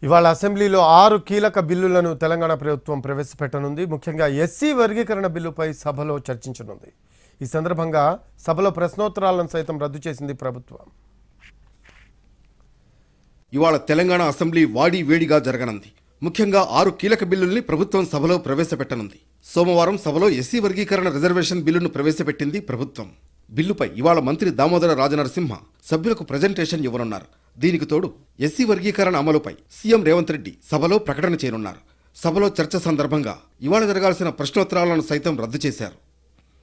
ఇవాళ అసెంబ్లీలో 6 కీలక బిల్లులను తెలంగాణ ప్రభుత్వం ప్రవేశపెట్టనుంది. ముఖ్యంగా ఎస్సీ వర్గీకరణ బిల్లుపై సభలో చర్చించనుంది. ఈ సందర్భంగా సభలో ప్రశ్నోత్తరాలను సైతం రద్దు చేసింది ప్రభుత్వం. ఇవాళ తెలంగాణ అసెంబ్లీ వాడి వేడిగా జరగనుంది. ముఖ్యంగా 6 కీలక బిల్లుల్ని ప్రభుత్వం సభలో ప్రవేశపెట్టనుంది. సోమవారం సభలో ఎస్సీ వర్గీకరణ రిజర్వేషన్ బిల్లును ప్రవేశపెట్టింది ప్రభుత్వం. బిల్లుపై ఇవాళ మంత్రి దామోదర రాజనరసింహ సభ్యులకు ప్రజెంటేషన్ ఇవ్వనున్నారు. దీనికి తోడు ఎస్సీ వర్గీకరణ అమలుపై సీఎం రేవంత్ రెడ్డి సభలో ప్రకటన చేయనున్నారు. సభలో చర్చ సందర్భంగా ఇవాళ జరగాల్సిన ప్రశ్నోత్తరాలను సైతం రద్దు చేశారు.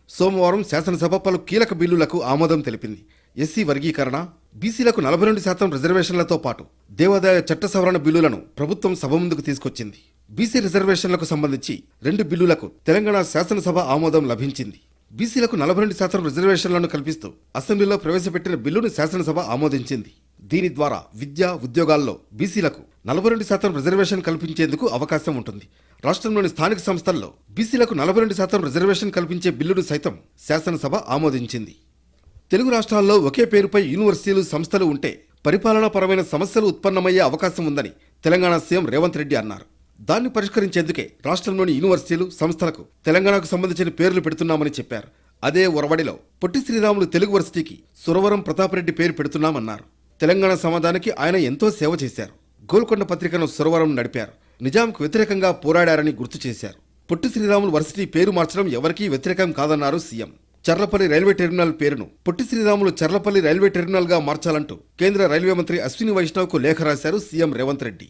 సోమవారం శాసనసభ పలు కీలక బిల్లులకు ఆమోదం తెలిపింది. ఎస్సీ వర్గీకరణ, బీసీలకు 42% రిజర్వేషన్లతో పాటు దేవాదాయ చట్ట సవరణ బిల్లులను ప్రభుత్వం సభ ముందుకు తీసుకొచ్చింది. బీసీ రిజర్వేషన్లకు సంబంధించి 2 బిల్లులకు తెలంగాణ శాసనసభ ఆమోదం లభించింది. బీసీలకు 42% రిజర్వేషన్లను కల్పిస్తూ అసెంబ్లీలో ప్రవేశపెట్టిన బిల్లును శాసనసభ ఆమోదించింది. దీని ద్వారా విద్య, ఉద్యోగాల్లో బీసీలకు 42% రిజర్వేషన్ కల్పించేందుకు అవకాశం ఉంటుంది. రాష్ట్రంలోని స్థానిక సంస్థల్లో బీసీలకు 42% రిజర్వేషన్ కల్పించే బిల్లును సైతం శాసనసభ ఆమోదించింది. తెలుగు రాష్ట్రాల్లో ఒకే పేరుపై యూనివర్సిటీలు, సంస్థలు ఉంటే పరిపాలనాపరమైన సమస్యలు ఉత్పన్నమయ్యే అవకాశం ఉందని తెలంగాణ సీఎం రేవంత్ రెడ్డి అన్నారు. దాన్ని పరిష్కరించేందుకే రాష్ట్రంలోని యూనివర్సిటీలు, సంస్థలకు తెలంగాణకు సంబంధించిన పేర్లు పెడుతున్నామని చెప్పారు. అదే ఒరవడిలో పొట్టి శ్రీరాములు తెలుగు వర్సిటీకి సురవరం ప్రతాపరెడ్డి పేరు పెడుతున్నామన్నారు. తెలంగాణ సమాజానికి ఆయన ఎంతో సేవ చేశారు. గోల్కొండ పత్రికను సురవరం నడిపారు. నిజాంకు వ్యతిరేకంగా పోరాడారని గుర్తు చేశారు. పొట్టి శ్రీరాములు వర్సిటీ పేరు మార్చడం ఎవరికీ వ్యతిరేకం కాదన్నారు సీఎం. చర్లపల్లి రైల్వే టెర్మినల్ పేరును పొట్టి శ్రీరాములు చర్లపల్లి రైల్వే టెర్మినల్ గా మార్చాలంటూ కేంద్ర రైల్వే మంత్రి అశ్విని వైష్ణవ్కు లేఖ రాశారు సీఎం రేవంత్ రెడ్డి.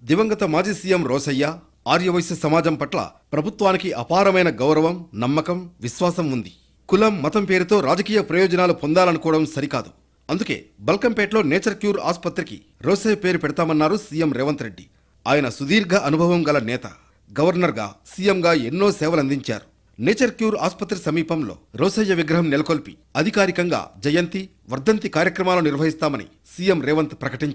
దివంగత మాజీ సీఎం రోసయ్య, ఆర్యవైశ్య సమాజం పట్ల ప్రభుత్వానికి అపారమైన గౌరవం, నమ్మకం, విశ్వాసం ఉంది. కులం, మతం పేరుతో రాజకీయ ప్రయోజనాలు పొందాలనుకోవడం సరికాదు. అందుకే బల్కంపేటలో నేచర్ క్యూర్ ఆసుపత్రికి రోసయ్య పేరు పెడతామన్నారు సీఎం రేవంత్ రెడ్డి. ఆయన సుదీర్ఘ అనుభవం గల నేత. గవర్నర్గా, సీఎంగా ఎన్నో సేవలందించారు. నేచర్ క్యూర్ ఆసుపత్రి సమీపంలో రోసయ్య విగ్రహం నెలకొల్పి అధికారికంగా జయంతి, వర్ధంతి కార్యక్రమాలు నిర్వహిస్తామని సీఎం రేవంత్ ప్రకటించారు.